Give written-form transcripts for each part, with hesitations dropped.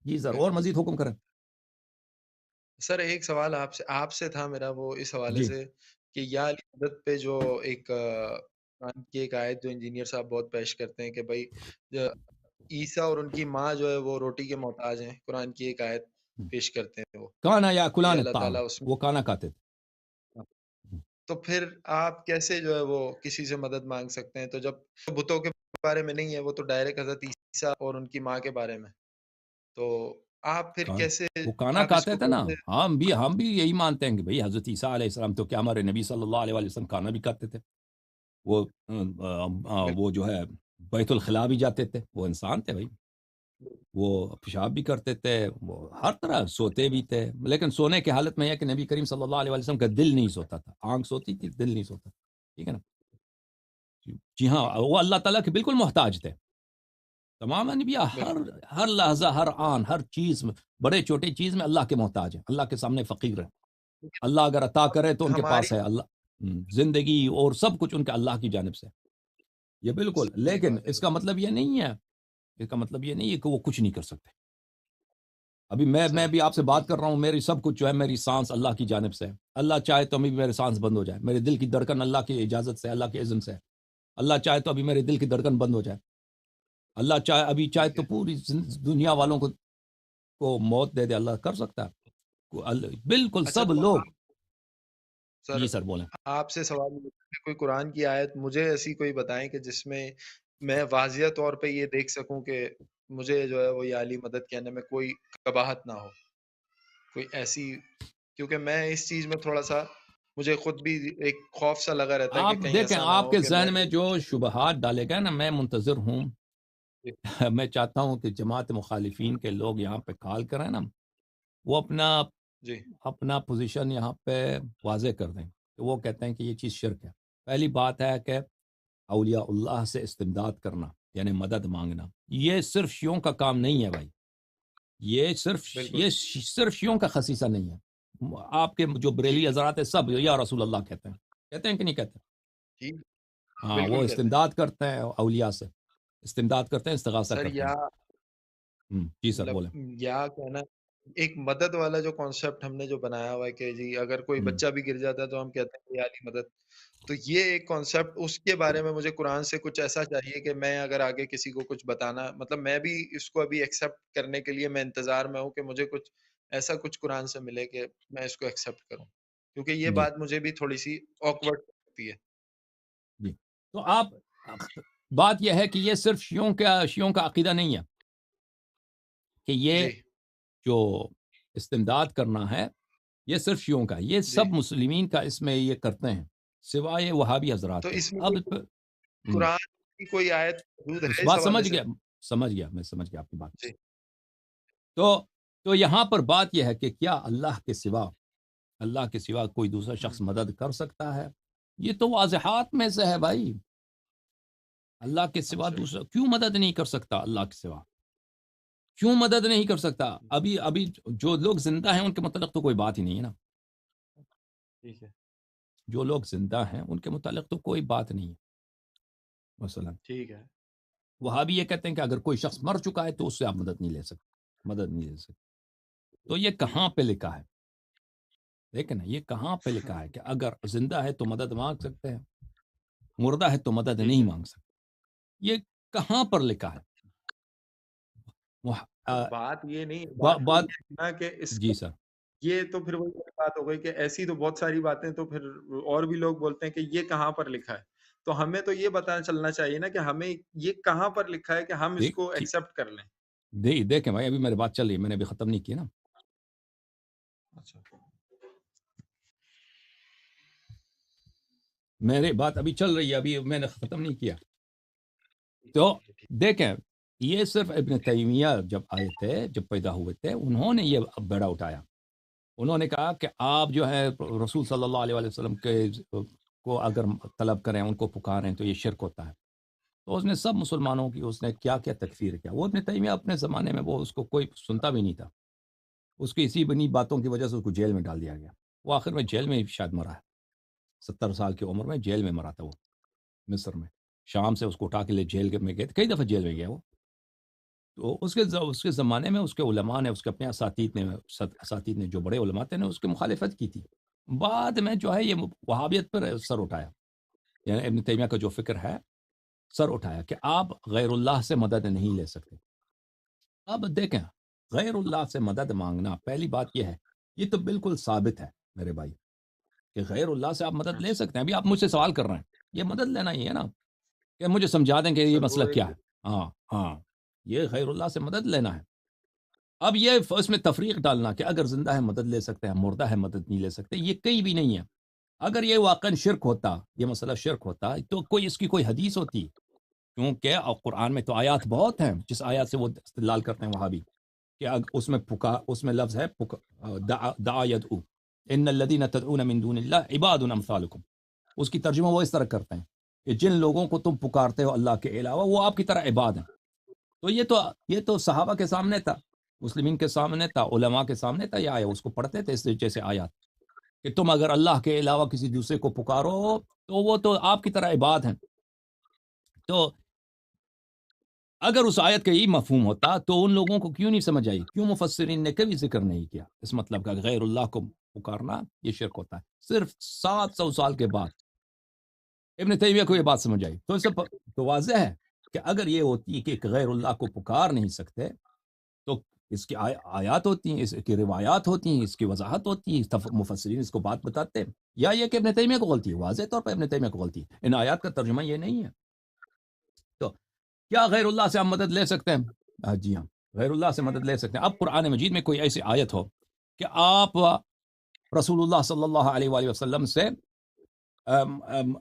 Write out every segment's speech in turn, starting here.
جی سر، اور مزید حکم کریں. سر ایک سوال آپ سے تھا میرا، وہ اس حوالے جی. سے کہ یا علی مدد پہ جو ایک قرآن کی ایک آیت جو انجینئر صاحب بہت پیش کرتے ہیں کہ بھائی عیسیٰ اور ان کی ماں جو ہے وہ روٹی کے محتاج ہیں، قرآن کی ایک آیت پیش کرتے ہیں وہ کانا یا کہ کلان اللہ الطعام، تعالیٰ اس میں، وہ کھانا کھاتے تھے. تو پھر آپ کیسے جو ہے وہ کسی سے مدد مانگ سکتے ہیں؟ تو جب بتوں کے بارے میں نہیں ہے، وہ تو ڈائریکٹ حضرت عیسیٰ اور ان کی ماں کے بارے میں، تو آپ پھر کھان کیسے، وہ کھانا آپ اس کھاتے کو تھے نا. کیسے؟ ہم بھی یہی مانتے ہیں کہ بھئی حضرت عیسیٰ علیہ السلام تو کیا ہمارے نبی صلی اللہ علیہ وسلم کھانا بھی کھاتے تھے. وہ وہ جو ہے بیت الخلاء بھی جاتے تھے. وہ انسان تھے بھائی. وہ پیشاب بھی کرتے تھے، وہ ہر طرح سوتے بھی تھے. لیکن سونے کی حالت میں یہ کہ نبی کریم صلی اللہ علیہ وسلم کا دل نہیں سوتا تھا. آنکھ سوتی تھی، دل نہیں سوتا. ٹھیک ہے نا. جی ہاں، ٹھیک ہے، وہ اللہ تعالیٰ کے بالکل محتاج تھے. تمام انبیاء ہر بالکل ہر لحظہ، ہر آن، ہر چیز میں، بڑے چھوٹے چیز میں اللہ کے محتاج ہیں. اللہ کے سامنے فقیر ہیں. اللہ اگر عطا کرے تو ان کے ہماری، پاس ہے. اللہ زندگی اور سب کچھ ان کے اللہ کی جانب سے. یہ بالکل. صحیح لیکن بات ہے، اس کا مطلب یہ نہیں ہے، اس کا مطلب یہ نہیں ہے کہ وہ کچھ نہیں کر سکتے. ابھی میں صحیح، بھی آپ سے بات ٹھیک کر ہے، رہا ہوں، میری سب کچھ جو ہے، میری سانس اللہ کی جانب سے ہے. اللہ چاہے تو ابھی میری سانس بند ہو جائے. میرے دل کی دھڑکن اللہ کی اجازت سے، اللہ کے اذن سے. اللہ چاہے تو ابھی میرے دل کی دھڑکن بند ہو جائے. اللہ چاہے ابھی چاہے ٹھیک تو ہے، پوری دنیا والوں کو موت دے دے. اللہ کر سکتا ہے. بالکل اچھا سب تو لوگ. آپ، سر جی سر بولیں. آپ سے سوال یہ ہے کہ کوئی قرآن کی آیت مجھے ایسی کوئی بتائیں کہ جس میں میں واضح طور پہ یہ دیکھ سکوں کہ مجھے جو ہے وہ یا علی مدد کہنے میں کوئی قباحت نہ ہو، کوئی ایسی، کیونکہ میں اس چیز میں تھوڑا سا، مجھے خود بھی ایک خوف سا لگا رہتا ہے آپ کہ کہیں دیکھیں، ایسا نہ آپ ہو کے کہ میں ذہن میں بھی، جو شبہات ڈالے گئے نا، میں منتظر ہوں. جی میں چاہتا ہوں کہ جماعت مخالفین کے لوگ یہاں پہ کال کریں نا، وہ اپنا جی اپنا پوزیشن یہاں پہ واضح کر دیں کہ وہ کہتے ہیں کہ یہ چیز شرک ہے. پہلی بات ہے کہ اولیاء اللہ سے استمداد کرنا، یعنی مدد مانگنا، یہ صرف شیعوں کا کام نہیں ہے بھائی. بالکل، یہ صرف شیعوں کا خصیصہ نہیں ہے. آپ کے جو بریلی ٹھیک ہے، حضرات ہیں سب یا رسول اللہ کہتے ہیں کہ نہیں کہتے. ٹھیک، ہاں، وہ بالکل کہتے ہیں استمداد کرتے ہیں اولیاء سے. استمداد کرتے ہیں، استغاثہ سر. کرتے ہیں. یا جی سر مطلب بولیں. یا کہنا، ایک مدد والا جو کانسیپٹ ہم نے جو بنایا ہوا ہے کہ جی اگر کوئی ہم، بچہ بھی گر جاتا ہے تو ہم کہتے ہیں کہ یا علی مدد، تو یہ ایک کانسیپٹ، اس کے بارے میں مجھے قرآن سے کچھ ایسا چاہیے کہ میں اگر آگے کسی کو کچھ بتانا، مطلب میں بھی اس کو ابھی ایکسیپٹ کرنے کے لیے میں انتظار میں ہوں کہ مجھے کچھ ایسا کچھ قرآن سے ملے کہ میں اس کو ایکسیپٹ کروں، کیونکہ یہ جی بات مجھے بھی تھوڑی سی آکورڈ لگتی ہے. جی. تو آپ، بات یہ ہے کہ یہ صرف شیعوں کا عقیدہ نہیں ہے کہ یہ جی جو استمداد کرنا ہے یہ صرف شیعوں کا. یہ جی، سب مسلمین کا اس میں یہ کرتے ہیں، سوائے وہابی تو حضرات کے. اس میں اب کوئی قرآن کی کوئی آیت موجود اس ہے اس بات حوالے سمجھ سے؟ گیا. میں سمجھ گیا آپ کی بات. جی تو تو یہاں پر بات یہ ہے کہ کیا اللہ کے سوا کوئی دوسرا ہم، شخص مدد کر سکتا ہے؟ یہ تو واضحات میں سے ہے بھائی. اللہ کے سوا اچھا دوسرا کیوں مدد نہیں کر سکتا؟ اللہ کے سوا کیوں مدد نہیں کر سکتا؟ ابھی جو لوگ زندہ ہیں ان کے متعلق تو کوئی بات ہی نہیں ہے نا. ٹھیک ہے، جو لوگ زندہ ہیں ان کے متعلق تو کوئی بات نہیں ہے. مثلا ٹھیک ہے، وہاں بھی یہ کہتے ہیں کہ اگر کوئی شخص مر چکا ہے تو اس سے آپ مدد نہیں لے سکتے. تو یہ ٹھیک ہے، کہاں پہ لکھا ہے؟ دیکھیں نا، یہ کہاں پہ لکھا ہے کہ اگر زندہ ہے تو مدد مانگ سکتے ہیں، مردہ ہے تو مدد ٹھیک نہیں ہے. مانگ سکتے؟ یہ کہاں پر لکھا ہے؟ تو آ، بات یہ نہیں، بات تو بات. یہ ہے نا کہ اس جی کا، سر. یہ تو پھر وہی بات ہو گئی کہ ایسی تو بہت ساری باتیں تو پھر اور بھی لوگ بولتے ہیں کہ یہ کہاں پر لکھا ہے، تو ہمیں تو یہ پتہ چلنا چاہیے نا کہ ہمیں یہ کہاں پر لکھا ہے کہ ہم اس کو دیکھ ایکسپٹ کر لیں. دیکھیں بھائی، ابھی میری بات چل رہی ہے، میں نے ابھی ختم نہیں کی نا. اچھا، میری بات ابھی چل رہی ہے، ابھی میں نے ختم نہیں کیا. ٹھیک ہے، تو ٹھیک ہے، ٹھیک دیکھیں، یہ صرف ابن تیمیہ جب آئے تھے، جب پیدا ہوئے تھے، انہوں نے یہ بیڑا اٹھایا. انہوں نے کہا کہ آپ جو ہے رسول صلی اللہ علیہ وسلم کے کو اگر طلب کریں، ان کو پکاریں تو یہ شرک ہوتا ہے. تو اس نے سب مسلمانوں کی اس نے کیا کیا تکفیر کیا. وہ ابن تیمیہ اپنے زمانے میں وہ اس کو کوئی سنتا بھی نہیں تھا. اس کی اسی بنی باتوں کی وجہ سے اس کو جیل میں ڈال دیا گیا. وہ آخر میں جیل میں ہی شاید مرا ہے. 70 سال کی عمر میں جیل میں مرا تھا وہ، مصر میں. شام سے اس کو اٹھا کے لے جیل میں گئے تھے، کئی دفعہ جیل میں گیا وہ. تو اس کے زمانے میں اس کے علماء نے، اس کے اپنے اساتید نے جو بڑے علماء تھے نے اس کی مخالفت کی تھی. بعد میں جو ہے یہ وہابیت پر سر اٹھایا، یعنی ابن تیمیہ کا جو فکر ہے سر اٹھایا کہ آپ غیر اللہ سے مدد نہیں لے سکتے. اب دیکھیں، غیر اللہ سے مدد مانگنا، پہلی بات یہ ہے، یہ تو بالکل ثابت ہے میرے بھائی کہ غیر اللہ سے آپ مدد لے سکتے ہیں. ابھی آپ مجھ سے سوال کر رہے ہیں، یہ مدد لینا ہی ہے نا کہ مجھے سمجھا دیں کہ یہ سر مسئلہ وہ کیا ایک ہے. ہاں ہاں، یہ غیر اللہ سے مدد لینا ہے. اب یہ اس میں تفریق ڈالنا کہ اگر زندہ ہے مدد لے سکتے ہیں، مردہ ہے مدد نہیں لے سکتے، یہ کہیں بھی نہیں ہے. اگر یہ واقعا شرک ہوتا، یہ مسئلہ شرک ہوتا، تو کوئی اس کی کوئی حدیث ہوتی، کیونکہ قرآن میں تو آیات بہت ہیں جس آیات سے وہ استدلال کرتے ہیں وہابی کہ اس میں لفظ ہے دعا یدعو ان الذین تدعون من دون اللہ عباد امثالکم. اس کی ترجمہ وہ اس طرح کرتے ہیں کہ جن لوگوں کو تم پکارتے ہو اللہ کے علاوہ وہ آپ کی طرح عباد ہیں. تو یہ تو صحابہ کے سامنے تھا، مسلمین کے سامنے تھا، علماء کے سامنے تھا. یہ آیا اس کو پڑھتے تھے اس جیسے آیات کہ تم اگر اللہ کے علاوہ کسی دوسرے کو پکارو تو وہ تو آپ کی طرح عباد ہیں. تو اگر اس آیت کا یہی مفہوم ہوتا تو ان لوگوں کو کیوں نہیں سمجھ آئی؟ کیوں مفسرین نے کبھی ذکر نہیں کیا اس مطلب کا غیر اللہ کو پکارنا یہ شرک ہوتا ہے؟ صرف 700 سال کے بعد ابن تیمیہ کو یہ بات سمجھ آئی. تو اس سے تو واضح ہے کہ اگر یہ ہوتی کہ غیر اللہ کو پکار نہیں سکتے تو اس کی آیات ہوتی ہیں، اس کی روایات ہوتی ہیں، اس کی وضاحت ہوتی ہے، مفسرین اس کو بات بتاتے ہیں. یا یہ کہ ابن تیمیہ کو غلطی ہے، واضح طور پر ابن تیمیہ کو غلطی ہے، ان آیات کا ترجمہ یہ نہیں ہے. تو کیا غیر اللہ سے ہم مدد لے سکتے ہیں؟ جی ہاں، غیر اللہ سے مدد لے سکتے ہیں. اب قرآن مجید میں کوئی ایسی آیت ہو کہ آپ رسول اللہ صلی اللہ علیہ وآلہ وسلم سے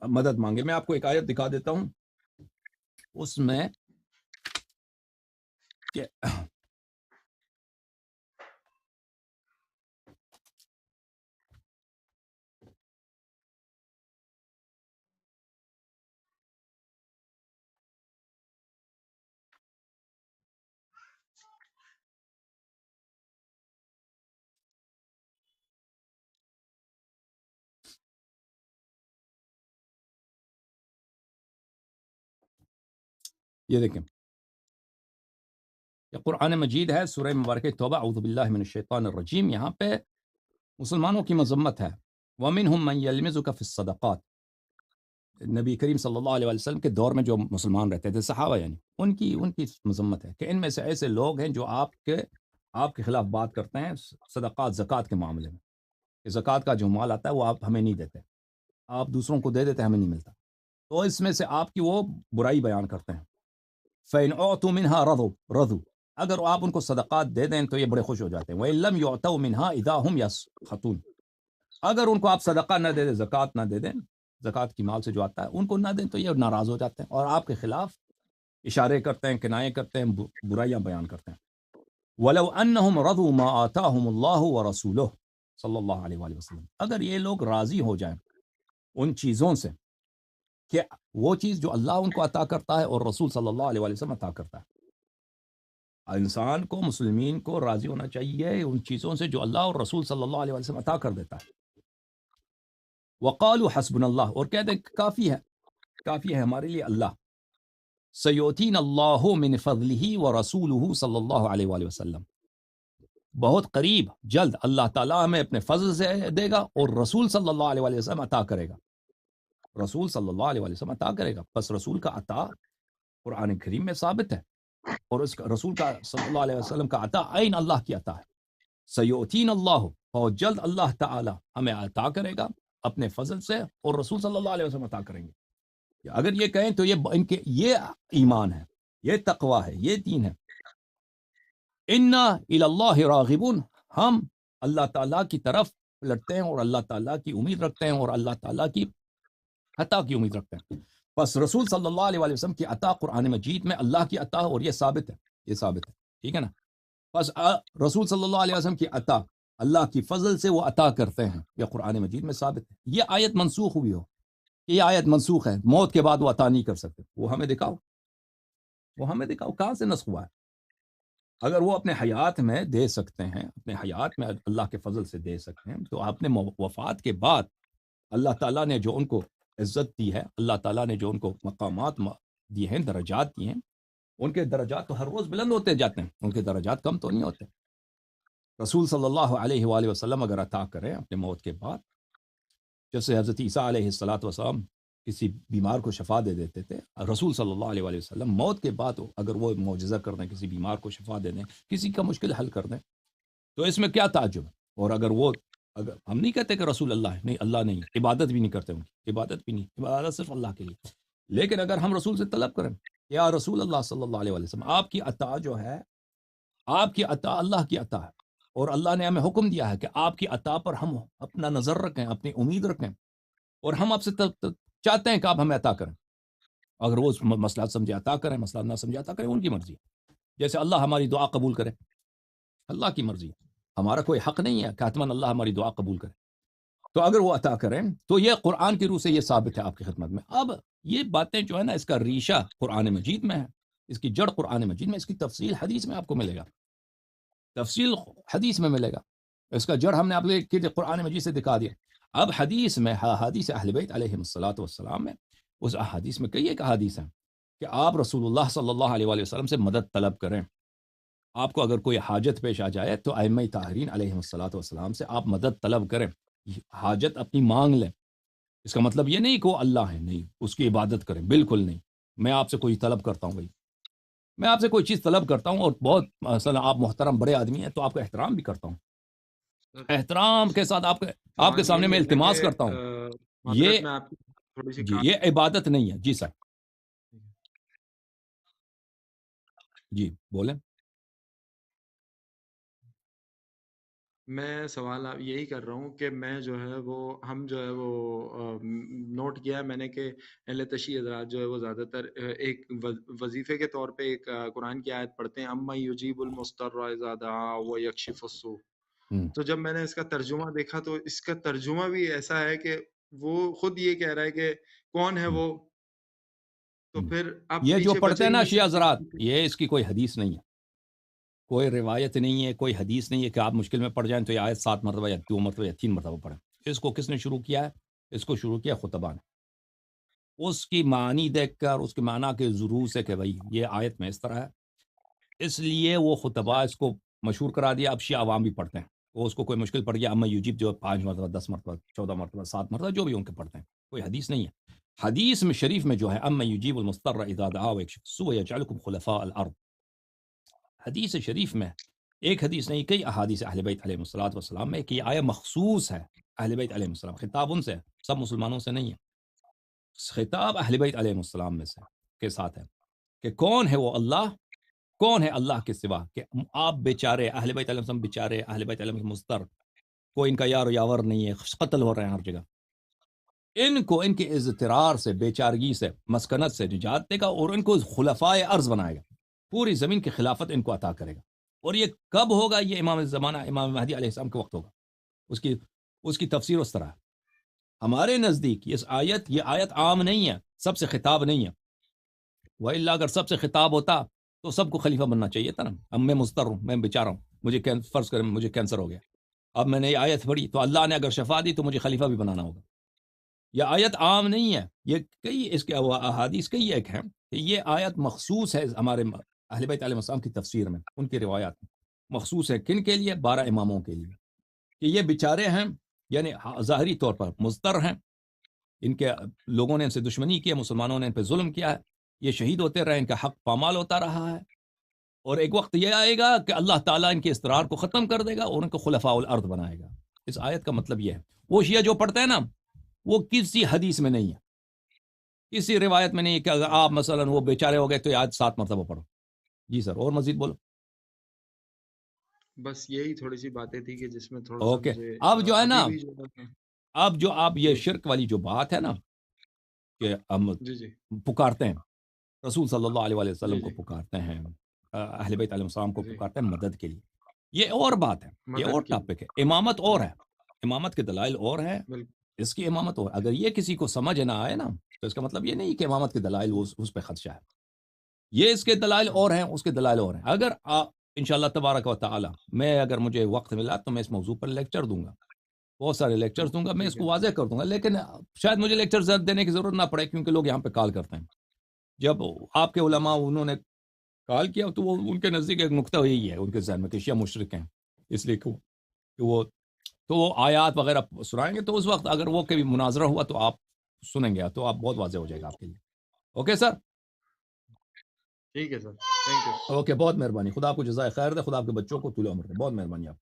مدد مانگے. میں آپ کو ایک آیت دکھا دیتا ہوں اس میں کہ یہ دیکھیں، یہ قرآن مجید ہے، سورہ مبارکہ توبہ، اعوذ باللہ من الشیطان الرجیم. یہاں پہ مسلمانوں کی مذمت ہے. وَمِنْهُمْ مَنْ يَلْمِزُكَ فِي الصَّدَقَاتِ. نبی کریم صلی اللہ علیہ وسلم کے دور میں جو مسلمان رہتے تھے، صحابہ یعنی، ان کی مذمت ہے کہ ان میں سے ایسے لوگ ہیں جو آپ کے خلاف بات کرتے ہیں صدقات، زکوٰۃ کے معاملے میں، کہ زکوٰۃ کا جو مال آتا ہے وہ آپ ہمیں نہیں دیتے، آپ دوسروں کو دے دیتے، ہمیں نہیں ملتا. تو اس میں سے آپ کی وہ برائی بیان کرتے ہیں. فَإِنْ أُعْطُوا مِنْهَا رَضُوا. اگر آپ ان کو صدقات دے دیں تو یہ بڑے خوش ہو جاتے ہیں. وَإِنْ لَمْ يُعْطَوْا مِنْهَا إِذَا هُمْ يَسْخَطُونَ. اگر ان کو آپ صدقہ نہ دے دیں، زکوٰۃ نہ دے دیں، زکوٰۃ کی مال سے جو آتا ہے ان کو نہ دیں، تو یہ ناراض ہو جاتے ہیں اور آپ کے خلاف اشارے کرتے ہیں، کنایے کرتے ہیں، برائیاں بیان کرتے ہیں. وَلَوْ أَنَّهُمْ رَضُوا مَا آتَاهُمُ اللَّهُ وَرَسُولُهُ صلی اللہ علیہ وآلہ وسلم. اگر یہ لوگ راضی ہو جائیں ان چیزوں سے کہ وہ چیز جو اللہ ان کو عطا کرتا ہے اور رسول صلی اللہ علیہ وآلہ وسلم عطا کرتا ہے. انسان کو، مسلمین کو راضی ہونا چاہیے ان چیزوں سے جو اللہ اور رسول صلی اللہ علیہ وسلم عطا کر دیتا ہے. وَقَالُوا حَسْبُنَا اللَّهُ. اور کہتے ہیں کافی ہے ہمارے لیے اللہ. سَيُؤْتِينَ اللَّهُ مِنْ فَضْلِهِ وَرَسُولُهُ صلی اللہ علیہ وآلہ وسلم. بہت قریب، جلد اللہ تعالیٰ ہمیں اپنے فضل سے دے گا اور رسول صلی اللہ علیہ وآلہ وسلم عطا کرے گا. رسول صلی اللہ علیہ وآلہ وسلم عطا کرے گا. بس رسول کا عطا قرآن کریم میں ثابت ہے، اور اس کا رسول کا صلی اللہ علیہ وسلم کا عطا عین اللہ کی عطا ہے. سیؤتین اللہ، بہت جلد اللہ تعالی ہمیں عطا کرے گا اپنے فضل سے، اور رسول صلی اللہ علیہ وسلم عطا کریں گے. اگر یہ کہیں تو یہ ایمان ہے، یہ تقوی ہے، یہ دین ہے. انا الی اللہ راغبون. ہم اللہ تعالیٰ کی طرف لڑتے ہیں اور اللہ تعالیٰ کی امید رکھتے ہیں اور اللہ تعالیٰ کی عطا کی امید رکھتے ہیں. بس رسول صلی اللہ علیہ وآلہ وسلم کی عطا قرآن مجید میں اللہ کی عطا، اور یہ ثابت ہے، ٹھیک ہے نا. بس رسول صلی اللہ علیہ وسلم کی عطا اللہ کی فضل سے وہ عطا کرتے ہیں، یہ قرآن مجید میں ثابت ہے. یہ آیت منسوخ ہوئی ہو، یہ آیت منسوخ ہے، موت کے بعد وہ عطا نہیں کر سکتے، وہ ہمیں دکھاؤ کہاں سے نسخ ہوا ہے. اگر وہ اپنے حیات میں دے سکتے ہیں، اپنے حیات میں اللہ کے فضل سے دے سکتے ہیں، تو اپنے وفات کے بعد اللہ تعالیٰ نے جو ان کو عزت دی ہے، اللہ تعالیٰ نے جو ان کو مقامات دی ہیں، درجات دی ہیں، ان کے درجات تو ہر روز بلند ہوتے جاتے ہیں، ان کے درجات کم تو نہیں ہوتے۔ رسول صلی اللہ علیہ وآلہ وسلم اگر عطا کریں اپنے موت کے بعد، جیسے حضرت عیسیٰ علیہ الصلاۃ والسلام کسی بیمار کو شفا دے دیتے تھے، رسول صلی اللہ علیہ وآلہ وسلم موت کے بعد اگر وہ معجزہ کر دیں، کسی بیمار کو شفا دے دیں، کسی کا مشکل حل کر دیں، تو اس میں کیا تعجب ہے؟ اور اگر ہم نہیں کہتے کہ رسول اللہ ہے، نہیں، اللہ نہیں، عبادت بھی نہیں کرتے، ان کی عبادت بھی نہیں، عبادت صرف اللہ کے لیے۔ لیکن اگر ہم رسول سے طلب کریں، یا رسول اللہ صلی اللہ علیہ وسلم، آپ کی عطا جو ہے، آپ کی عطا اللہ کی عطا ہے، اور اللہ نے ہمیں حکم دیا ہے کہ آپ کی عطا پر ہم اپنا نظر رکھیں، اپنی امید رکھیں، اور ہم آپ سے چاہتے ہیں کہ آپ ہمیں عطا کریں۔ اگر وہ مسئلہ سمجھے عطا کریں، مسئلہ نہ سمجھے عطا کریں، ان کی مرضی ہے۔ جیسے اللہ ہماری دعا قبول کرے، اللہ کی مرضی ہے، ہمارا کوئی حق نہیں ہے کہ حتماً اللہ ہماری دعا قبول کرے۔ تو اگر وہ عطا کریں تو یہ قرآن کی روح سے یہ ثابت ہے آپ کی خدمت میں۔ اب یہ باتیں جو ہے نا، اس کا ریشہ قرآن مجید میں ہے، اس کی جڑ قرآن مجید میں، اس کی تفصیل حدیث میں آپ کو ملے گا، تفصیل حدیث میں ملے گا۔ اس کا جڑ ہم نے آپ کو قرآن مجید سے دکھا دیا۔ اب حدیث میں، حدیث اہل بیت علیہ الصلاۃ والسلام میں، اس احادیث میں کئی ایک احادیث ہیں کہ آپ رسول اللہ صلی اللہ علیہ وآلہ وسلم سے مدد طلب کریں۔ آپ کو اگر کوئی حاجت پیش آ جائے تو ائمہ طاہرین علیہ الصلاۃ والسلام سے آپ مدد طلب کریں، حاجت اپنی مانگ لیں۔ اس کا مطلب یہ نہیں کہ وہ اللہ ہے، نہیں، اس کی عبادت کریں، بالکل نہیں۔ میں آپ سے کوئی طلب کرتا ہوں، بھائی میں آپ سے کوئی چیز طلب کرتا ہوں، اور بہت مثلا آپ محترم بڑے آدمی ہیں تو آپ کا احترام بھی کرتا ہوں، احترام کے ساتھ آپ کے سامنے میں التماس کرتا ہوں، یہ میں آپ کی تھوڑی سی جی یہ عبادت نہیں ہے۔ جی سر، جی بولیں۔ میں سوال یہی کر رہا ہوں کہ میں جو ہے وہ ہم جو ہے وہ نوٹ کیا ہے میں نے کہ اہل تشیع حضرات جو ہے وہ زیادہ تر ایک وظیفے کے طور پہ ایک قرآن کی آیت پڑھتے ہیں، اما یجیب المضطر اذا دعا ویکشف السوء۔ تو جب میں نے اس کا ترجمہ دیکھا تو اس کا ترجمہ بھی ایسا ہے کہ وہ خود یہ کہہ رہا ہے کہ کون ہے وہ، تو پھر آپ یہ جو پیچھے پڑھتے بچے ہیں ہی نا نہیں شیعہ سکتے۔ حضرات، یہ اس کی کوئی حدیث نہیں ہے، کوئی روایت نہیں ہے، کوئی حدیث نہیں ہے کہ آپ مشکل میں پڑ جائیں تو یہ آیت 7 مرتبہ یا 2 مرتبہ یا 3 مرتبہ پڑھیں۔ اس کو کس نے شروع کیا ہے؟ اس کو شروع کیا خطبہ نے، اس کی معنی دیکھ کر، اس کے معنی کے ضرور سے کہ بھائی یہ آیت میں اس طرح ہے، اس لیے وہ خطبہ اس کو مشہور کرا دیا۔ اب شیعہ عوام بھی پڑھتے ہیں، وہ اس کو کوئی مشکل پڑ گیا، اما یجیب جو 5 مرتبہ، 10 مرتبہ، 14 مرتبہ، 7 مرتبہ، جو بھی ان کے پڑھتے ہیں، کوئی حدیث نہیں ہے۔ حدیث میں شریف میں جو ہے اما یجیب المضطر اذا دعا ویکشف السوء ویجعلکم خلفاء الارض، حدیث شریف میں ایک حدیث نہیں، کئی احادیث اہل بیت علیہ الصلوۃ والسلام میں کہ یہ آیت مخصوص ہے اہل بیت علیہ السلام، خطاب ان سے ہے، سب مسلمانوں سے نہیں ہے، خطاب اہل بیت علیہ السلام میں سے کے ساتھ ہے کہ کون ہے وہ اللہ، کون ہے اللہ کے سوا، کہ آپ بیچارے اہل بیت علیہ السلام، بیچارے اہل بیت علیہ مضطر، کوئی ان کا یار و یاور نہیں ہے، قتل ہو رہے ہیں ہر جگہ، ان کو ان کے اضطرار سے، بیچارگی سے، مسکنت سے نجات دے گا، اور ان کو خلفائے ارض بنائے گا، پوری زمین کی خلافت ان کو عطا کرے گا۔ اور یہ کب ہوگا؟ یہ امام زمانہ، امام مہدی علیہ السلام کے وقت ہوگا۔ اس کی تفسیر اس طرح ہے۔ ہمارے نزدیک یہ آیت عام نہیں ہے، سب سے خطاب نہیں ہے، وَإِلَّا اگر سب سے خطاب ہوتا تو سب کو خلیفہ بننا چاہیے تھا نا۔ اب میں مضطر ہوں، میں بیچارہ ہوں، مجھے فرض کریں مجھے کینسر ہو گیا، اب میں نے یہ آیت پڑھی تو اللہ نے اگر شفا دی تو مجھے خلیفہ بھی بنانا ہوگا۔ یہ آیت عام نہیں ہے، یہ کئی اس کے احادیث کئی ایک ہیں کہ یہ آیت مخصوص ہے ہمارے اہل بیت علیہ السلام کی تفسیر میں، ان کی روایات میں مخصوص ہے۔ کن کے لیے؟ 12 اماموں کے لیے، کہ یہ بیچارے ہیں، یعنی ظاہری طور پر مضطر ہیں، ان کے لوگوں نے ان سے دشمنی کی ہے، مسلمانوں نے ان پہ ظلم کیا ہے، یہ شہید ہوتے رہے، ان کا حق پامال ہوتا رہا ہے، اور ایک وقت یہ آئے گا کہ اللہ تعالیٰ ان کے اضطرار کو ختم کر دے گا اور ان کو خلفاء الارض بنائے گا۔ اس آیت کا مطلب یہ ہے۔ وہ شیعہ جو پڑھتے ہیں نا، وہ کسی حدیث میں نہیں ہے، کسی روایت میں نہیں ہے کہ اگر آپ مثلا وہ بیچارے ہو گئے تو آج 7 مرتبہ پڑھو۔ جی سر، اور مزید بولو۔ بس یہی تھوڑی سی باتیں تھی کہ جس میں تھوڑا سا اوکے، مجھے اب جو ہے نا، ابھی بھی جو ہے اب جو آپ یہ جی شرک والی جو بات ہے نا کہ ہم جی جی پکارتے ہیں رسول صلی اللہ علیہ وآلہ وسلم جی کو، جی پکارتے ہیں اہل بیت علیہ السلام کو، جی پکارتے ہیں مدد کے لیے، یہ اور بات ہے، یہ اور مدد کی ٹاپک ہے۔ امامت اور ہے، امامت کے دلائل اور ہیں، بالکل اس کی امامت اور، اگر یہ کسی کو سمجھ نہ آئے نا تو اس کا مطلب یہ نہیں کہ امامت کے دلائل اس پہ خدشہ ہے، یہ اس کے دلائل اور ہیں، اس کے دلائل اور ہیں۔ اگر انشاءاللہ تبارک و تعالی میں اگر مجھے وقت ملا تو میں اس موضوع پر لیکچر دوں گا، بہت سارے لیکچرز دوں گا، میں اس ٹھیک ہے کو واضح کر دوں گا، لیکن شاید مجھے لیکچر دینے کی ضرورت نہ پڑے، کیونکہ لوگ یہاں پہ کال کرتے ہیں۔ جب آپ کے علماء انہوں نے کال کیا تو وہ ان کے نزدیک ایک نقطہ یہی ہے ان کے ذہن میں کہ شیعہ مشرک ہیں، اس لیے کہ وہ تو وہ آیات وغیرہ سنائیں گے، تو اس وقت اگر وہ کبھی مناظرہ ہوا تو آپ سنیں گے تو آپ بہت واضح ہو جائے گا آپ کے لیے. اوکے سر، ٹھیک ہے سر، تھینک یو. اوکے، بہت مہربانی. خدا آپ کو جزائے خیر دے، خدا آپ کے بچوں کو طول عمر دے. بہت مہربانی آپ.